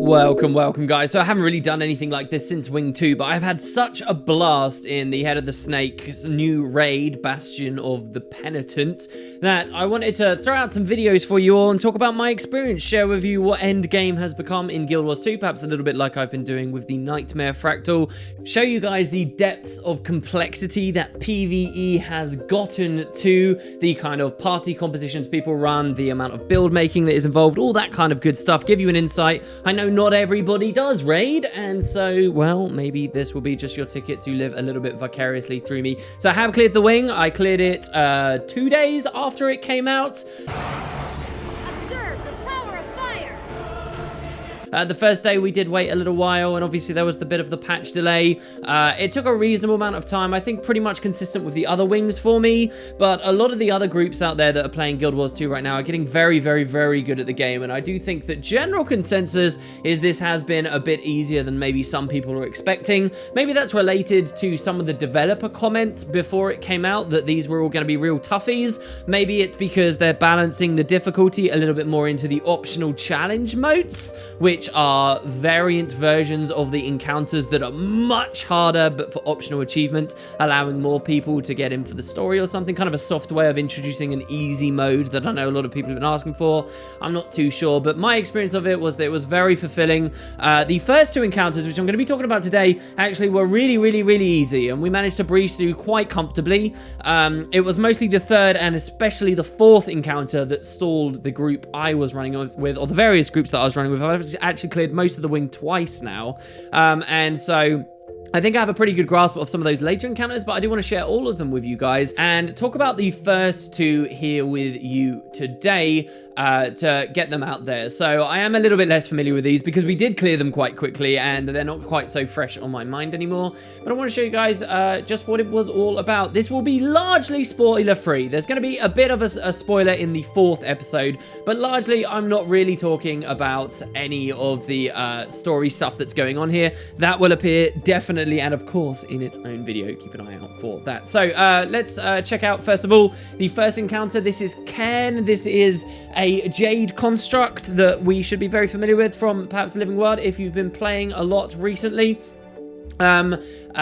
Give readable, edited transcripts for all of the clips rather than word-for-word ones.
Welcome guys. So I haven't really done anything like this since Wing 2, but I've had such a blast in the Head of the Snake's new raid, Bastion of the Penitent, that I wanted to throw out some videos for you all and talk about my experience, share with you what endgame has become in Guild Wars 2, perhaps a little bit like I've been doing with the Nightmare Fractal, show you guys the depths of complexity that PvE has gotten to, the kind of party compositions people run, the amount of build making that is involved, all that kind of good stuff, give you an insight. I know not everybody does raid, and so, well, maybe this will be just your ticket to live a little bit vicariously through me. So I have cleared the wing. I cleared it 2 days after it came out. The first day we did wait a little while, and obviously there was the bit of the patch delay. It took a reasonable amount of time, I think pretty much consistent with the other wings for me, but a lot of the other groups out there that are playing Guild Wars 2 right now are getting very, very, very good at the game, and I do think that general consensus is this has been a bit easier than maybe some people are expecting. Maybe that's related to some of the developer comments before it came out that these were all going to be real toughies. Maybe it's because they're balancing the difficulty a little bit more into the optional challenge modes, which are variant versions of the encounters that are much harder but for optional achievements, allowing more people to get in for the story or something, kind of a soft way of introducing an easy mode that I know a lot of people have been asking for. I'm not too sure, but my experience of it was that it was very fulfilling. The first two encounters, which I'm going to be talking about today, actually were really, really, really easy, and we managed to breeze through quite comfortably. It was mostly the third and especially the fourth encounter that stalled the group I was running with, or the various groups that I was running with. I've actually cleared most of the wing twice now, and so I think I have a pretty good grasp of some of those later encounters, but I do want to share all of them with you guys and talk about the first two here with you today to get them out there. So I am a little bit less familiar with these because we did clear them quite quickly and they're not quite so fresh on my mind anymore. But I want to show you guys just what it was all about. This will be largely spoiler free. There's going to be a bit of a spoiler in the fourth episode, but largely I'm not really talking about any of the story stuff that's going on here. That will appear definitely and of course in its own video. Keep an eye out for that. So let's check out first of all the first encounter. This is Cairn. This is a jade construct that we should be very familiar with from perhaps Living World if you've been playing a lot recently.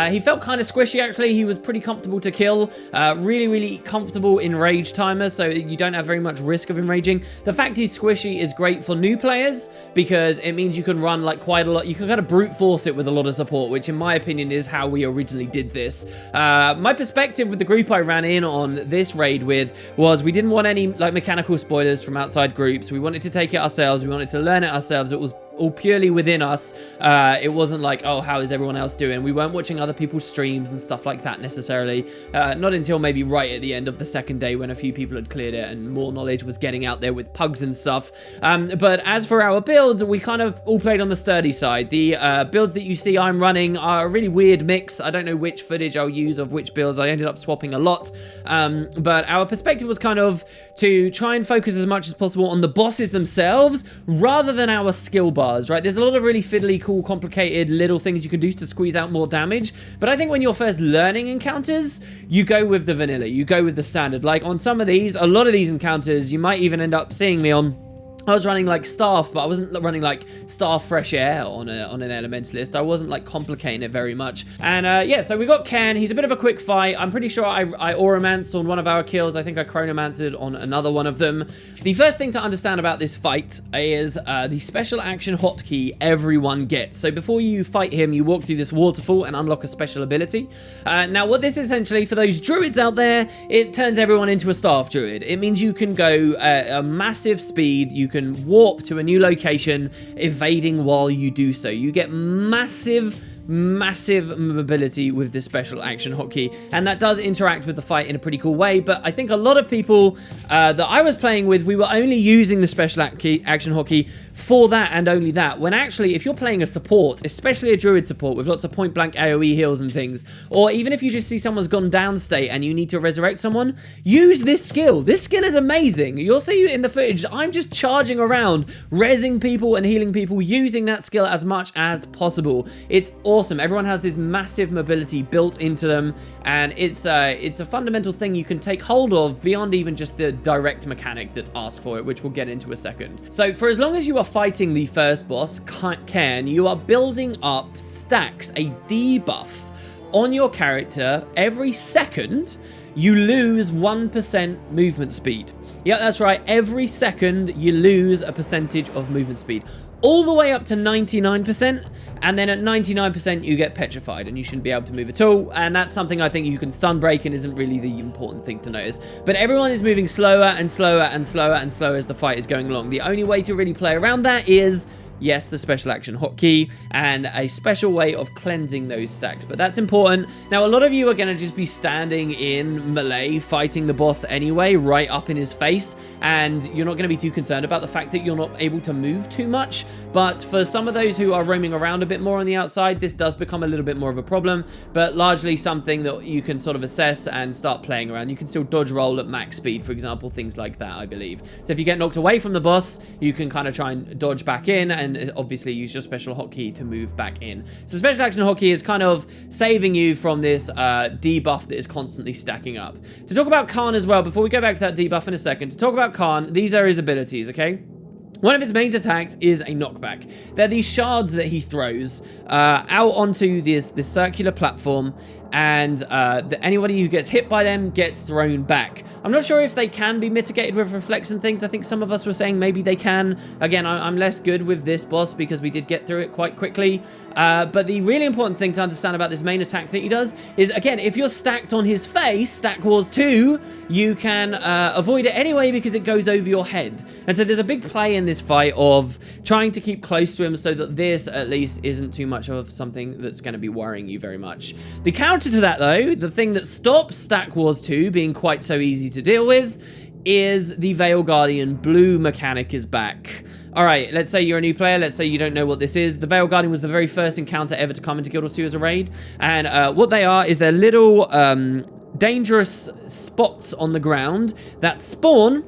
He felt kind of squishy, actually. He was pretty comfortable to kill. Really, really comfortable enrage timer, so you don't have very much risk of enraging. The fact he's squishy is great for new players because it means you can run like quite a lot. You can kind of brute force it with a lot of support, which in my opinion is how we originally did this. My perspective with the group I ran in on this raid with was we didn't want any like mechanical spoilers from outside groups. We wanted to take it ourselves. We wanted to learn it ourselves. It was all purely within us. It wasn't like, oh, how is everyone else doing? We weren't watching other people's streams and stuff like that necessarily. Not until maybe right at the end of the second day when a few people had cleared it and more knowledge was getting out there with pugs and stuff. But as for our builds, we kind of all played on the sturdy side. The builds that you see I'm running are a really weird mix. I don't know which footage I'll use of which builds. I ended up swapping a lot. But our perspective was kind of to try and focus as much as possible on the bosses themselves rather than our skill bar. Right, there's a lot of really fiddly, cool, complicated little things you can do to squeeze out more damage, but I think when you're first learning encounters, you go with the vanilla, you go with the standard. Like on some of these, a lot of these encounters, you might even end up seeing me on. I was running like staff, but I wasn't running like staff fresh air on an elementalist. I wasn't like complicating it very much. And yeah, so we got Cairn. He's a bit of a quick fight. I'm pretty sure I oromanced on one of our kills. I think I chronomanced on another one of them. The first thing to understand about this fight is the special action hotkey everyone gets. So before you fight him, you walk through this waterfall and unlock a special ability. Now what this essentially, for those druids out there, it turns everyone into a staff druid. It means you can go a massive speed. You can warp to a new location, evading while you do so. You get massive mobility with this special action hotkey, and that does interact with the fight in a pretty cool way. But I think a lot of people that I was playing with, we were only using the special action hotkey for that and only that, when actually if you're playing a support, especially a druid support with lots of point blank AoE heals and things, or even if you just see someone's gone down state and you need to resurrect someone, use this skill. This skill is amazing. You'll see in the footage I'm just charging around, rezzing people and healing people using that skill as much as possible. It's awesome. Everyone has this massive mobility built into them, and it's a fundamental thing you can take hold of beyond even just the direct mechanic that's asked for it, which we'll get into a second. So for as long as you are fighting the first boss, Cairn, you are building up stacks, a debuff on your character. Every second you lose 1% movement speed. Yeah, that's right. Every second you lose a percentage of movement speed, all the way up to 99%, and then at 99% you get petrified and you shouldn't be able to move at all, and that's something I think you can stun break and isn't really the important thing to notice. But everyone is moving slower and slower and slower and slower as the fight is going along. The only way to really play around that is, yes, the special action hotkey and a special way of cleansing those stacks, but that's important. Now, a lot of you are going to just be standing in melee fighting the boss anyway, right up in his face, and you're not going to be too concerned about the fact that you're not able to move too much. But for some of those who are roaming around a bit more on the outside, this does become a little bit more of a problem, but largely something that you can sort of assess and start playing around. You can still dodge roll at max speed, for example, things like that, I believe. So if you get knocked away from the boss, you can kind of try and dodge back in, and obviously use your special hotkey to move back in. So special action hotkey is kind of saving you from this debuff that is constantly stacking up. To talk about Cairn as well, before we go back to that debuff in a second, to talk about Cairn, these are his abilities, okay? One of his main attacks is a knockback. They're these shards that he throws out onto this circular platform, and anybody who gets hit by them gets thrown back. I'm not sure if they can be mitigated with reflex and things. I think some of us were saying maybe they can. Again, I'm less good with this boss because we did get through it quite quickly. But the really important thing to understand about this main attack that he does is, again, if you're stacked on his face, Stack Wars 2, you can avoid it anyway because it goes over your head. And so there's a big play in this fight of trying to keep close to him so that this, at least, isn't too much of something that's going to be worrying you very much. The counter to that, though, the thing that stops Stack Wars 2 being quite so easy to deal with, is the Veil Guardian blue mechanic is back. All right, let's say you're a new player. Let's say you don't know what this is. The Veil Guardian was the very first encounter ever to come into Guild Wars 2 as a raid. And what they are is they're little dangerous spots on the ground that spawn.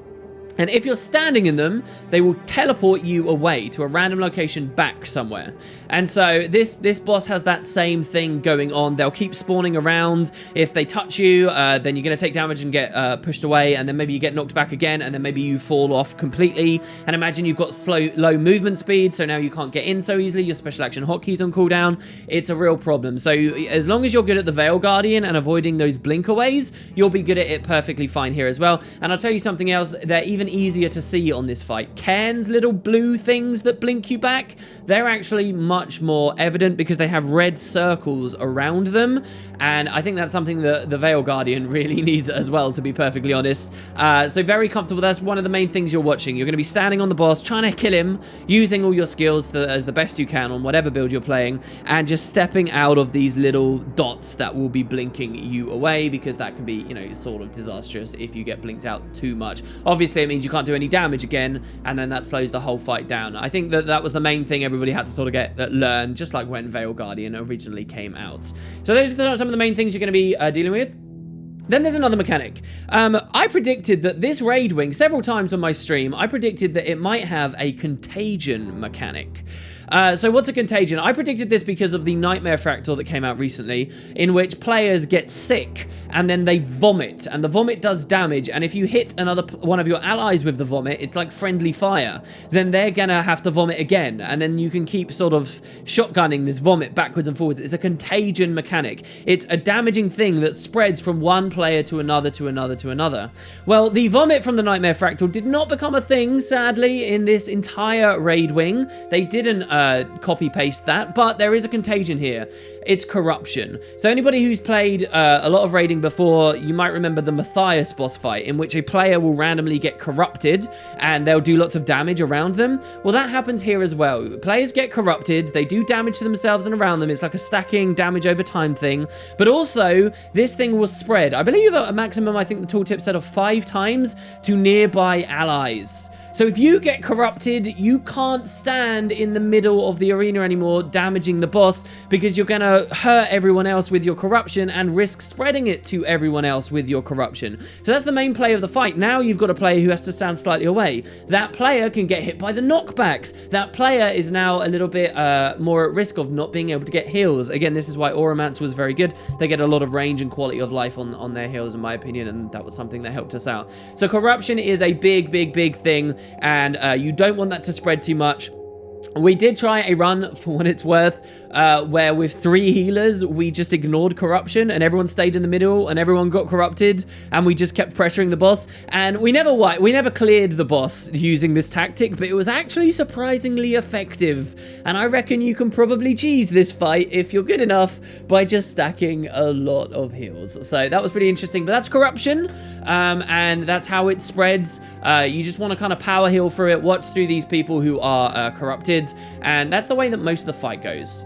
And if you're standing in them, they will teleport you away to a random location back somewhere. And so this boss has that same thing going on. They'll keep spawning around. If they touch you, then you're going to take damage and get pushed away, and then maybe you get knocked back again, and then maybe you fall off completely. And imagine you've got low movement speed, so now you can't get in so easily. Your special action hotkey's on cooldown. It's a real problem. So as long as you're good at the Veil Guardian and avoiding those blinkaways, you'll be good at it perfectly fine here as well. And I'll tell you something else. They're even easier to see on this fight. Cairn's little blue things that blink you back, they're actually much more evident because they have red circles around them, and I think that's something that the Veil Guardian really needs as well, to be perfectly honest. So very comfortable. That's one of the main things you're watching. You're going to be standing on the boss, trying to kill him, using all your skills as the best you can on whatever build you're playing, and just stepping out of these little dots that will be blinking you away, because that can be, you know, sort of disastrous if you get blinked out too much. Obviously, it means you can't do any damage again, and then that slows the whole fight down. I think that was the main thing everybody had to sort of learn, just like when Veil Guardian originally came out. So those are some of the main things you're going to be dealing with. Then there's another mechanic. I predicted that this raid wing, several times on my stream, I predicted that it might have a contagion mechanic. So what's a contagion? I predicted this because of the Nightmare Fractal that came out recently, in which players get sick and then they vomit, and the vomit does damage, and if you hit one of your allies with the vomit, it's like friendly fire, then they're gonna have to vomit again, and then you can keep sort of shotgunning this vomit backwards and forwards. It's a contagion mechanic. It's a damaging thing that spreads from one player to another to another to another. Well, the vomit from the Nightmare Fractal did not become a thing, sadly, in this entire raid wing. They didn't copy paste that, but there is a contagion here. It's corruption. So anybody who's played a lot of raiding before, you might remember the Matthias boss fight, in which a player will randomly get corrupted and they'll do lots of damage around them. Well, that happens here as well. Players get corrupted, they do damage to themselves and around them. It's like a stacking damage over time thing, but also this thing will spread, I believe, a maximum, I think the tooltip said, of 5 times to nearby allies. So if you get corrupted, you can't stand in the middle of the arena anymore damaging the boss, because you're going to hurt everyone else with your corruption and risk spreading it to everyone else with your corruption. So that's the main play of the fight. Now you've got a player who has to stand slightly away. That player can get hit by the knockbacks. That player is now a little bit more at risk of not being able to get heals. Again, this is why Auromance was very good. They get a lot of range and quality of life on their heals, in my opinion, and that was something that helped us out. So corruption is a big thing, and you don't want that to spread too much. We did try a run, for what it's worth, where with 3 healers, we just ignored corruption and everyone stayed in the middle and everyone got corrupted, and we just kept pressuring the boss, and we never cleared the boss using this tactic, but it was actually surprisingly effective, and I reckon you can probably cheese this fight if you're good enough by just stacking a lot of heals. So that was pretty interesting, but that's corruption, and that's how it spreads. You just want to kind of power heal through it, watch through these people who are corrupted, and that's the way that most of the fight goes.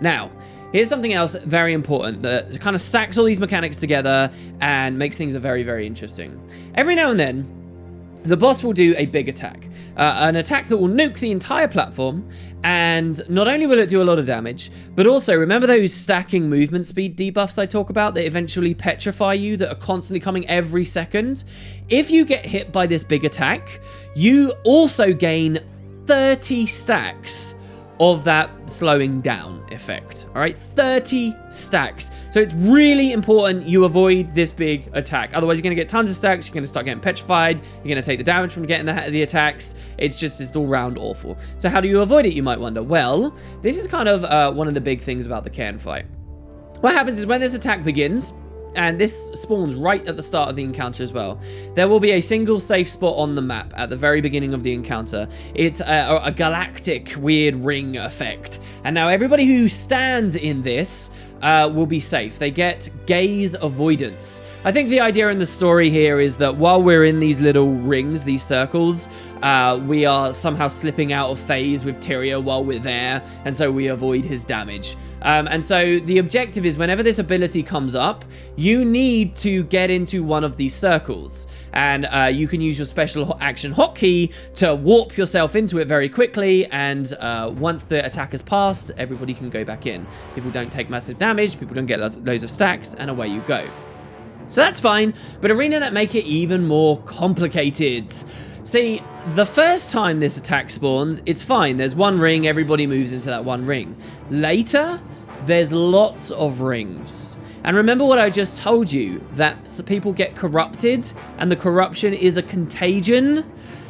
Now, here's something else very important that kind of stacks all these mechanics together and makes things very interesting. Every now and then, the boss will do a big attack, an attack that will nuke the entire platform, and not only will it do a lot of damage, but also remember those stacking movement speed debuffs I talk about that eventually petrify you, that are constantly coming every second? If you get hit by this big attack, you also gain 30 stacks of that slowing down effect. All right, 30 stacks. So it's really important you avoid this big attack. Otherwise, you're going to get tons of stacks. You're going to start getting petrified. You're going to take the damage from getting the attacks. It's all round awful. So how do you avoid it, you might wonder? Well, this is kind of one of the big things about the Cairn fight. What happens is when this attack begins, and this spawns right at the start of the encounter as well, there will be a single safe spot on the map at the very beginning of the encounter. It's a galactic weird ring effect. And now everybody who stands in this will be safe. They get gaze avoidance. I think the idea in the story here is that while we're in these little rings, these circles, we are somehow slipping out of phase with Tyria while we're there, and so we avoid his damage. And so the objective is whenever this ability comes up, you need to get into one of these circles, and you can use your special action hotkey to warp yourself into it very quickly, and once the attack has passed, everybody can go back in. People don't take massive damage, people don't get loads of stacks, and away you go. So that's fine, but ArenaNet make it even more complicated. See, the first time this attack spawns, it's fine. There's one ring, everybody moves into that one ring. Later, there's lots of rings. And remember what I just told you, that people get corrupted, and the corruption is a contagion.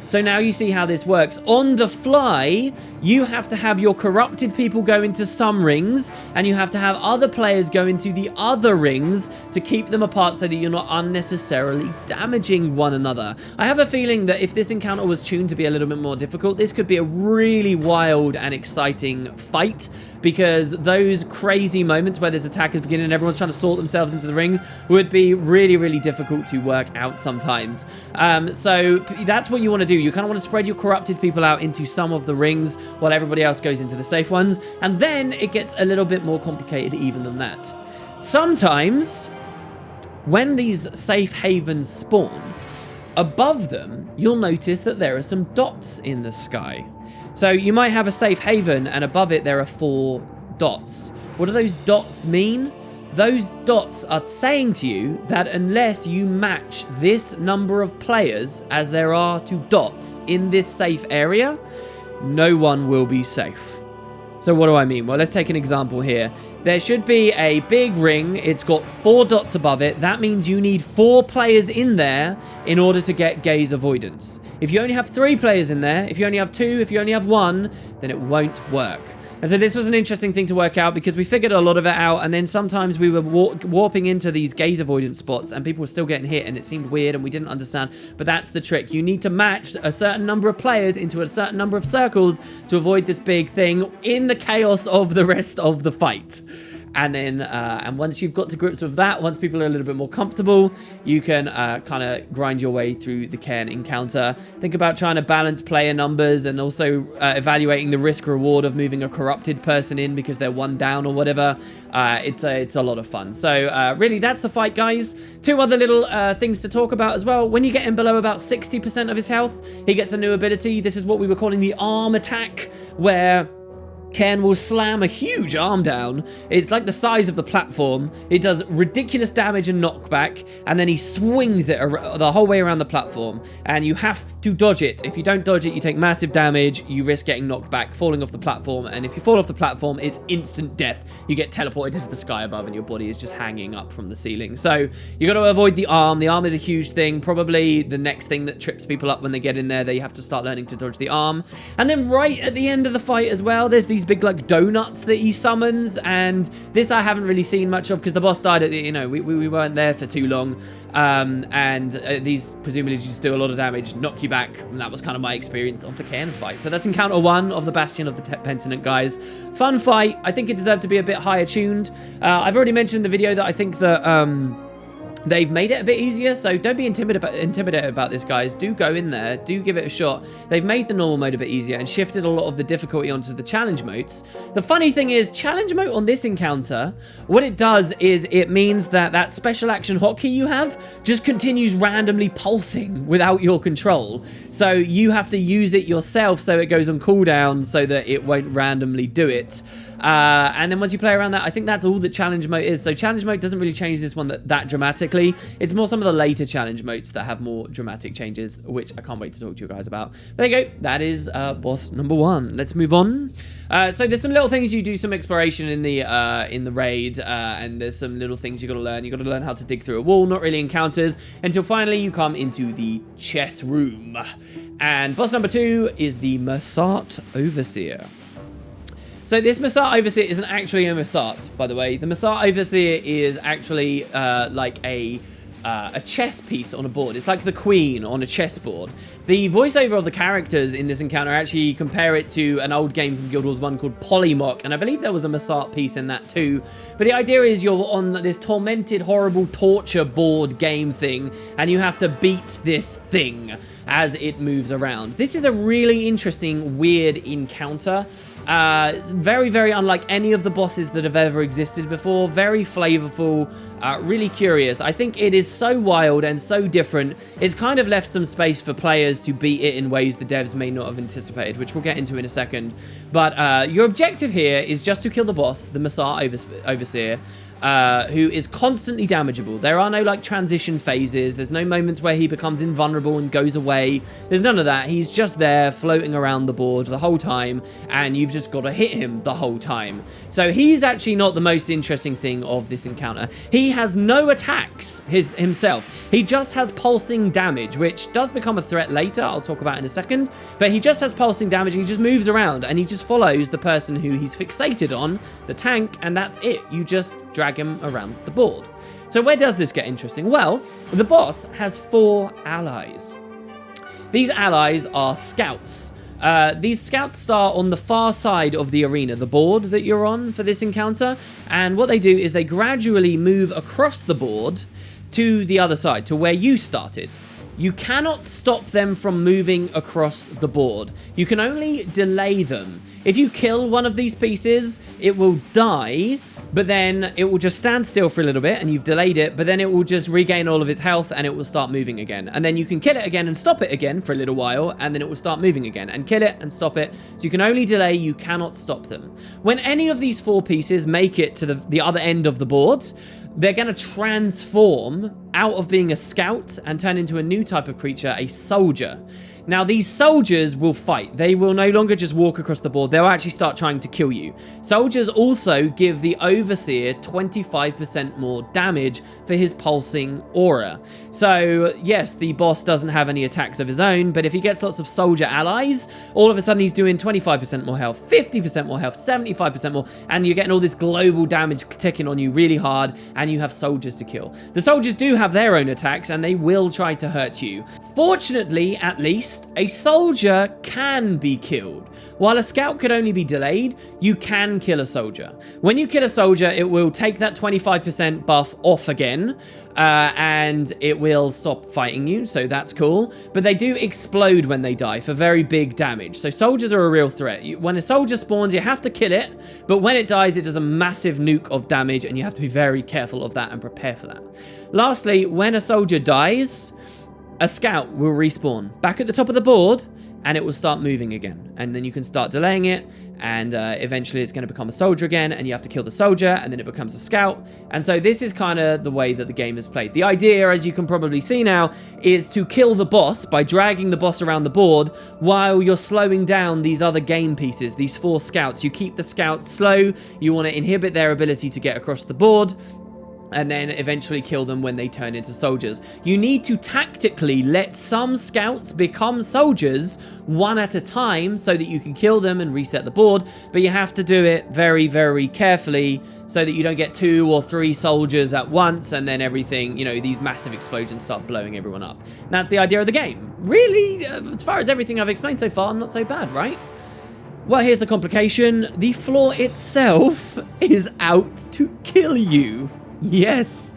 So now you see how this works. On the fly, you have to have your corrupted people go into some rings, and you have to have other players go into the other rings to keep them apart so that you're not unnecessarily damaging one another. I have a feeling that if this encounter was tuned to be a little bit more difficult, this could be a really wild and exciting fight, because those crazy moments where this attack is beginning and everyone's trying to sort themselves into the rings would be really difficult to work out sometimes. So that's what you want to do. You kind of want to spread your corrupted people out into some of the rings while everybody else goes into the safe ones, and then it gets a little bit more complicated even than that. Sometimes, when these safe havens spawn, above them, you'll notice that there are some dots in the sky. So you might have a safe haven, and above it there are 4 dots. What do those dots mean? Those dots are saying to you that unless you match this number of players as there are to dots in this safe area, no one will be safe. So what do I mean? Well, let's take an example here. There should be a big ring. It's got 4 dots above it. That means you need 4 players in there in order to get gaze avoidance. If you only have 3 players in there, if you only have 2, if you only have 1, then it won't work. And so this was an interesting thing to work out, because we figured a lot of it out, and then sometimes we were warping into these gaze avoidance spots and people were still getting hit, and it seemed weird and we didn't understand. But that's the trick. You need to match a certain number of players into a certain number of circles to avoid this big thing in the chaos of the rest of the fight. And then, and once you've got to grips with that, once people are a little bit more comfortable, you can kind of grind your way through the Cairn encounter. Think about trying to balance player numbers and also evaluating the risk reward of moving a corrupted person in because they're one down or whatever. It's a lot of fun. So really, that's the fight, guys. Two other little things to talk about as well. When you get him below about 60% of his health, he gets a new ability. This is what we were calling the arm attack, where Cairn will slam a huge arm down. It's like the size of the platform. It does ridiculous damage and knockback, and then he swings it the whole way around the platform, and you have to dodge it. If you don't dodge it, you take massive damage, you risk getting knocked back, falling off the platform, and if you fall off the platform, it's instant death. You get teleported into the sky above, and your body is just hanging up from the ceiling. So you got to avoid the arm. The arm is a huge thing, probably the next thing that trips people up when they get in there. They have to start learning to dodge the arm. And then right at the end of the fight as well, there's these big like donuts that he summons, and this I haven't really seen much of because the boss died at we weren't there for too long, and these presumably just do a lot of damage, knock you back, and that was kind of my experience of the Cairn fight. So that's encounter 1 of the Bastion of the Penitent, guys. Fun fight. I think it deserved to be a bit higher tuned. I've already mentioned in the video that I think that they've made it a bit easier, so don't be intimidated about this, guys. Do go in there, do give it a shot. They've made the normal mode a bit easier and shifted a lot of the difficulty onto the challenge modes. The funny thing is, challenge mode on this encounter, what it does is it means that that special action hotkey you have just continues randomly pulsing without your control. So you have to use it yourself so it goes on cooldown so that it won't randomly do it. And then once you play around that, I think that's all that challenge mode is. So challenge mode doesn't really change this one that dramatically. It's more some of the later challenge modes that have more dramatic changes, which I can't wait to talk to you guys about. But there you go. That is boss number 1. Let's move on. So there's some little things you do, some exploration in the raid, and there's some little things you got to learn. You got to learn how to dig through a wall, not really encounters, until finally you come into the chess room. And boss number 2 is the Mursaat Overseer. So this Mursaat Overseer isn't actually a Mursaat, by the way. The Mursaat Overseer is actually like a chess piece on a board. It's like the queen on a chessboard. The voiceover of the characters in this encounter actually compare it to an old game from Guild Wars 1 called Polymock, and I believe there was a Mursaat piece in that too. But the idea is you're on this tormented, horrible torture board game thing, and you have to beat this thing as it moves around. This is a really interesting, weird encounter. Very, very unlike any of the bosses that have ever existed before. Very flavorful, really curious. I think it is so wild and so different. It's kind of left some space for players to beat it in ways the devs may not have anticipated, which we'll get into in a second. But your objective here is just to kill the boss, the Mursaat Overseer, who is constantly damageable. There are no like transition phases. There's no moments where he becomes invulnerable and goes away. There's none of that. He's just there floating around the board the whole time, and you've just got to hit him the whole time. So he's actually not the most interesting thing of this encounter. He has no attacks himself. He just has pulsing damage, which does become a threat later. I'll talk about in a second. But he just has pulsing damage, and he just moves around, and he just follows the person who he's fixated on, the tank, and that's it. You just drag him around the board. So where does this get interesting? Well, the boss has 4 allies. These allies are scouts. These scouts start on the far side of the arena, the board that you're on for this encounter, and what they do is they gradually move across the board to the other side, to where you started. You cannot stop them from moving across the board. You can only delay them. If you kill one of these pieces, it will die, but then it will just stand still for a little bit, and you've delayed it, but then it will just regain all of its health, and it will start moving again. And then you can kill it again and stop it again for a little while, and then it will start moving again, and kill it and stop it. So you can only delay, you cannot stop them. When any of these 4 pieces make it to the other end of the board, they're going to transform out of being a scout and turn into a new type of creature, a soldier. Now, these soldiers will fight. They will no longer just walk across the board. They'll actually start trying to kill you. Soldiers also give the Overseer 25% more damage for his pulsing aura. So, yes, the boss doesn't have any attacks of his own, but if he gets lots of soldier allies, all of a sudden he's doing 25% more health, 50% more health, 75% more, and you're getting all this global damage ticking on you really hard, and you have soldiers to kill. The soldiers do have their own attacks, and they will try to hurt you. Fortunately, at least, First, a soldier can be killed. While a scout could only be delayed, you can kill a soldier. When you kill a soldier, it will take that 25% buff off again, and it will stop fighting you, so that's cool. But they do explode when they die for very big damage. So soldiers are a real threat. When a soldier spawns, you have to kill it, but when it dies, it does a massive nuke of damage, and you have to be very careful of that and prepare for that. Lastly, when a soldier dies, a scout will respawn back at the top of the board, and it will start moving again. And then you can start delaying it, and eventually it's going to become a soldier again, and you have to kill the soldier, and then it becomes a scout. And so this is kind of the way that the game is played. The idea, as you can probably see now, is to kill the boss by dragging the boss around the board while you're slowing down these other game pieces, these 4 scouts. You keep the scouts slow, you want to inhibit their ability to get across the board, and then eventually kill them when they turn into soldiers. You need to tactically let some scouts become soldiers one at a time so that you can kill them and reset the board, but you have to do it very, very carefully so that you don't get 2 or 3 soldiers at once and then everything, you know, these massive explosions start blowing everyone up. That's the idea of the game. Really, as far as everything I've explained so far, not so bad, right? Well, here's the complication. The floor itself is out to kill you. Yes,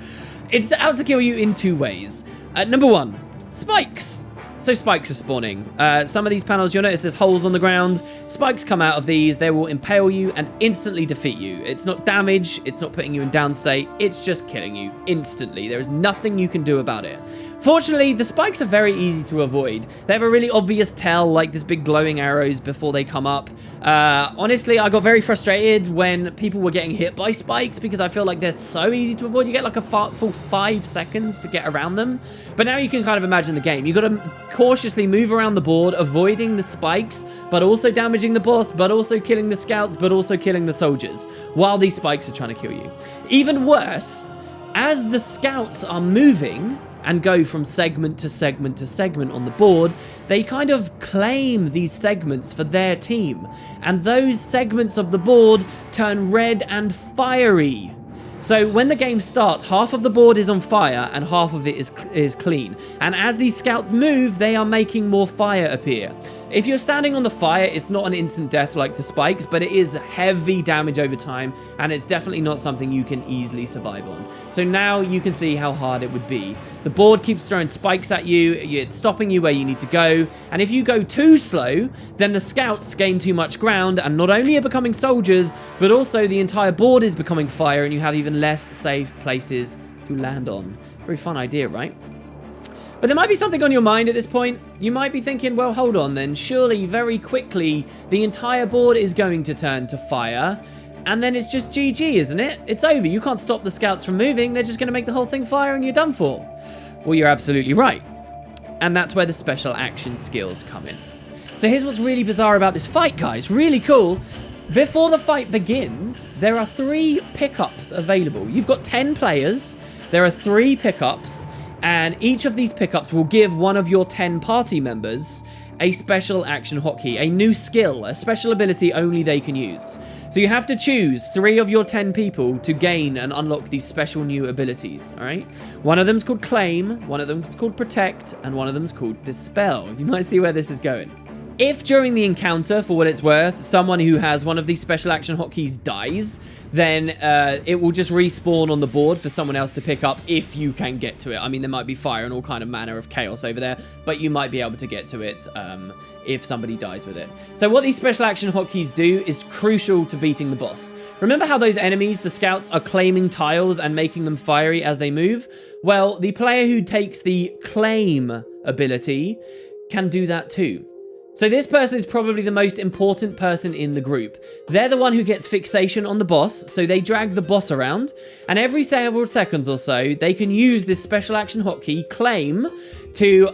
it's out to kill you in 2 ways. Number 1, spikes. So spikes are spawning. Some of these panels, you'll notice there's holes on the ground. Spikes come out of these. They will impale you and instantly defeat you. It's not damage. It's not putting you in down state. It's just killing you instantly. There is nothing you can do about it. Fortunately, the spikes are very easy to avoid. They have a really obvious tell, like this big glowing arrows before they come up. Honestly, I got very frustrated when people were getting hit by spikes because I feel like they're so easy to avoid. You get like a full 5 seconds to get around them. But now you can kind of imagine the game. You got to cautiously move around the board, avoiding the spikes, but also damaging the boss, but also killing the scouts, but also killing the soldiers, while these spikes are trying to kill you. Even worse, as the scouts are moving and go from segment to segment to segment on the board, they kind of claim these segments for their team. And those segments of the board turn red and fiery. So when the game starts, half of the board is on fire and half of it is clean. And as these scouts move, they are making more fire appear. If you're standing on the fire, it's not an instant death like the spikes, but it is heavy damage over time, and it's definitely not something you can easily survive on. So now you can see how hard it would be. The board keeps throwing spikes at you, it's stopping you where you need to go, and if you go too slow, then the scouts gain too much ground, and not only are becoming soldiers, but also the entire board is becoming fire, and you have even less safe places to land on. Very fun idea, right? But there might be something on your mind at this point. You might be thinking, well, hold on then. Surely, very quickly, the entire board is going to turn to fire. And then it's just GG, isn't it? It's over. You can't stop the scouts from moving. They're just going to make the whole thing fire and you're done for. Well, you're absolutely right. And that's where the special action skills come in. So here's what's really bizarre about this fight, guys. Really cool. Before the fight begins, there are 3 pickups available. You've got 10 players. There are 3 pickups. And each of these pickups will give one of your 10 party members a special action hotkey, a new skill, a special ability only they can use. So you have to choose 3 of your 10 people to gain and unlock these special new abilities, all right? One of them's called Claim, one of them's called Protect, and one of them's called Dispel. You might see where this is going. If during the encounter, for what it's worth, someone who has one of these special action hotkeys dies, then it will just respawn on the board for someone else to pick up if you can get to it. I mean, there might be fire and all kind of manner of chaos over there, but you might be able to get to it if somebody dies with it. So what these special action hotkeys do is crucial to beating the boss. Remember how those enemies, the scouts, are claiming tiles and making them fiery as they move? Well, the player who takes the Claim ability can do that too. So this person is probably the most important person in the group. They're the one who gets fixation on the boss, so they drag the boss around, and every several seconds or so, they can use this special action hotkey, Claim, to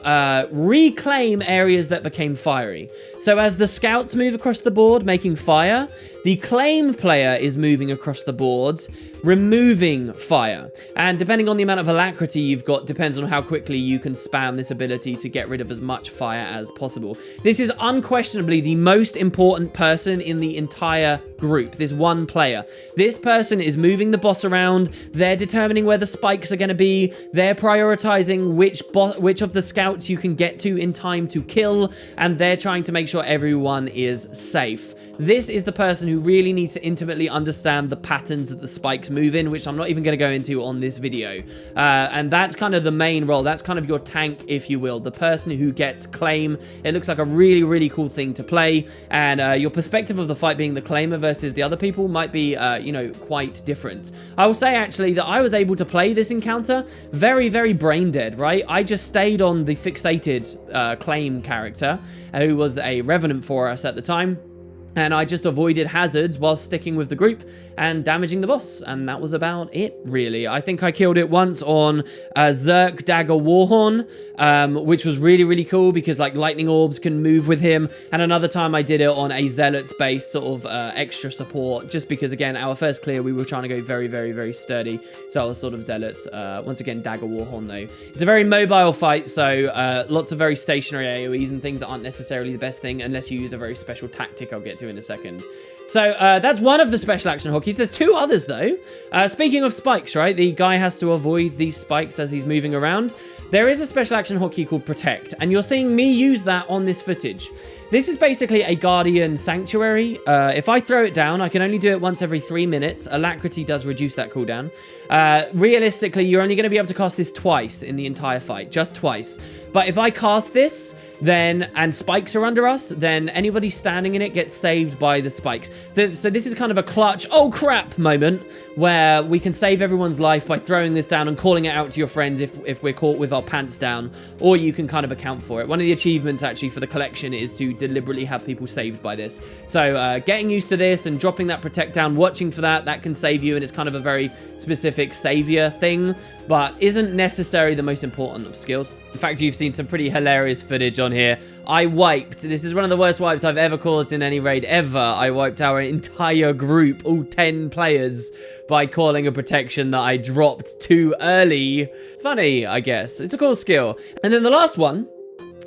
reclaim areas that became fiery. So as the scouts move across the board making fire, The claim player is moving across the boards, removing fire. And depending on the amount of alacrity you've got, depends on how quickly you can spam this ability to get rid of as much fire as possible. This is unquestionably the most important person in the entire group, this one player. This person is moving the boss around, they're determining where the spikes are going to be, they're prioritizing which of the scouts you can get to in time to kill, and they're trying to make sure everyone is safe. This is the person who really needs to intimately understand the patterns that the spikes move in, which I'm not even going to go into on this video. And that's kind of the main role. That's kind of your tank, if you will. The person who gets claim. It looks like a really, really cool thing to play. And your perspective of the fight being the claimer versus the other people might be, you know, quite different. I will say, actually, that I was able to play this encounter very, very brain dead, right? I just stayed on the fixated claim character, who was a revenant for us at the time. And I just avoided hazards while sticking with the group and damaging the boss. And that was about it, really. I think I killed it once on Zerk Dagger Warhorn, which was really, really cool because, like, lightning orbs can move with him. And another time I did it on a Zealot's base sort of extra support, just because, again, our first clear, we were trying to go very, very, very sturdy. So I was sort of Zealots. Once again, Dagger Warhorn, though. It's a very mobile fight, so lots of very stationary AoEs and things that aren't necessarily the best thing unless you use a very special tactic I'll get to in a second. So that's one of the special action hotkeys. There's two others though. Speaking of spikes, right? The guy has to avoid these spikes as he's moving around. There is a special action hotkey called Protect, and you're seeing me use that on this footage. This is basically a Guardian Sanctuary. If I throw it down, I can only do it once every 3 minutes. Alacrity does reduce that cooldown. Realistically, you're only going to be able to cast this twice in the entire fight, just twice. But if I cast this, and spikes are under us, then anybody standing in it gets saved by the spikes. So this is kind of a clutch, oh crap moment, where we can save everyone's life by throwing this down and calling it out to your friends if we're caught with our pants down, or you can kind of account for it. One of the achievements actually for the collection is to deliberately have people saved by this. So getting used to this and dropping that Protect down, watching for that can save you, and it's kind of a very specific savior thing, but isn't necessarily the most important of skills. In fact, you've seen some pretty hilarious footage on here. I wiped. This is one of the worst wipes I've ever caused in any raid ever. I wiped our entire group, all 10 players, by calling a protection that I dropped too early. Funny, I guess. It's a cool skill. And then the last one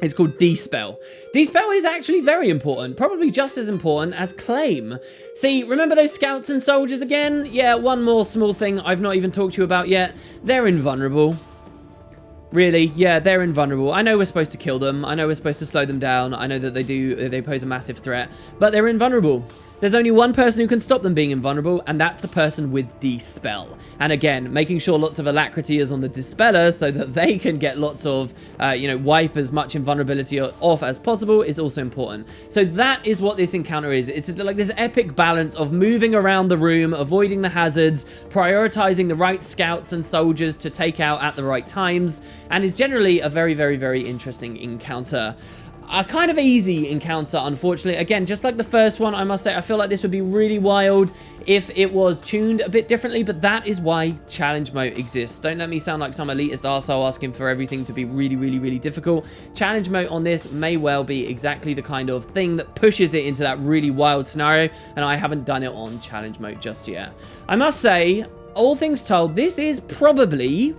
is called Dispel. Dispel is actually very important, probably just as important as Claim. See, remember those scouts and soldiers again? Yeah, one more small thing I've not even talked to you about yet. They're invulnerable. Really, yeah, they're invulnerable. I know we're supposed to kill them. I know we're supposed to slow them down. I know that they pose a massive threat, but they're invulnerable. There's only one person who can stop them being invulnerable, and that's the person with Dispel. And again, making sure lots of alacrity is on the Dispeller so that they can get lots of, wipe as much invulnerability off as possible is also important. So that is what this encounter is. It's like this epic balance of moving around the room, avoiding the hazards, prioritizing the right scouts and soldiers to take out at the right times, and is generally a very, very, very interesting encounter. A kind of easy encounter, unfortunately. Again, just like the first one, I must say, I feel like this would be really wild if it was tuned a bit differently, but that is why challenge mode exists. Don't let me sound like some elitist arsehole asking for everything to be really, really, really difficult. Challenge mode on this may well be exactly the kind of thing that pushes it into that really wild scenario, and I haven't done it on challenge mode just yet. I must say, all things told, this is probably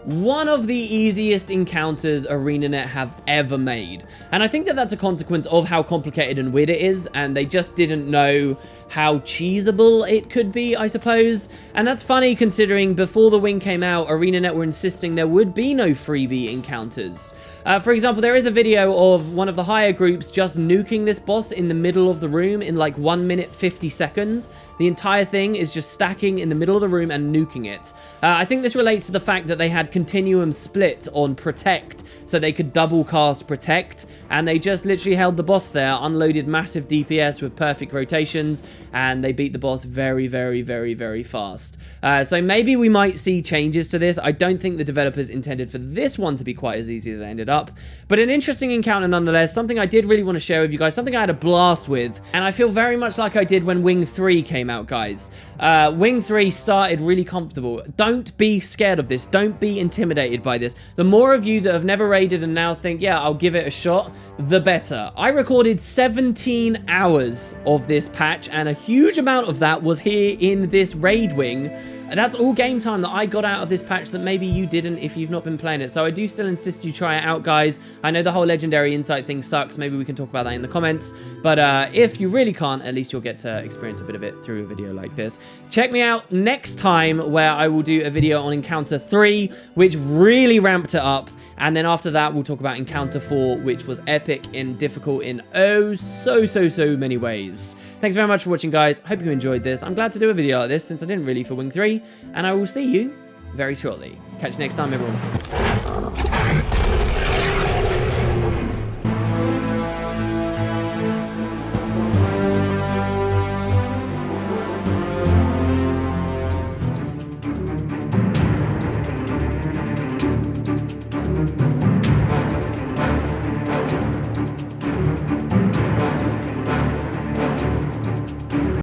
one of the easiest encounters ArenaNet have ever made. And I think that that's a consequence of how complicated and weird it is, and they just didn't know how cheesable it could be, I suppose. And that's funny considering before the wing came out, ArenaNet were insisting there would be no freebie encounters. For example, there is a video of one of the higher groups just nuking this boss in the middle of the room in like 1 minute 50 seconds. The entire thing is just stacking in the middle of the room and nuking it. I think this relates to the fact that they had continuum split on Protect, so they could double cast Protect, and they just literally held the boss there, unloaded massive DPS with perfect rotations, and they beat the boss very, very, very, very fast. So maybe we might see changes to this. I don't think the developers intended for this one to be quite as easy as it ended up. But an interesting encounter nonetheless, something I did really want to share with you guys, something I had a blast with, and I feel very much like I did when Wing 3 came out, guys. Wing 3 started really comfortable. Don't be scared of this. Don't be intimidated by this. The more of you that have never raided and now think, yeah, I'll give it a shot, the better. I recorded 17 hours of this patch, and a huge amount of that was here in this raid wing. And that's all game time that I got out of this patch that maybe you didn't if you've not been playing it. So I do still insist you try it out, guys. I know the whole legendary insight thing sucks. Maybe we can talk about that in the comments. But if you really can't, at least you'll get to experience a bit of it through a video like this. Check me out next time where I will do a video on Encounter 3, which really ramped it up. And then after that, we'll talk about Encounter 4, which was epic and difficult in so many ways. Thanks very much for watching, guys. Hope you enjoyed this. I'm glad to do a video like this since I didn't really for Wing 3. And I will see you very shortly. Catch you next time, everyone.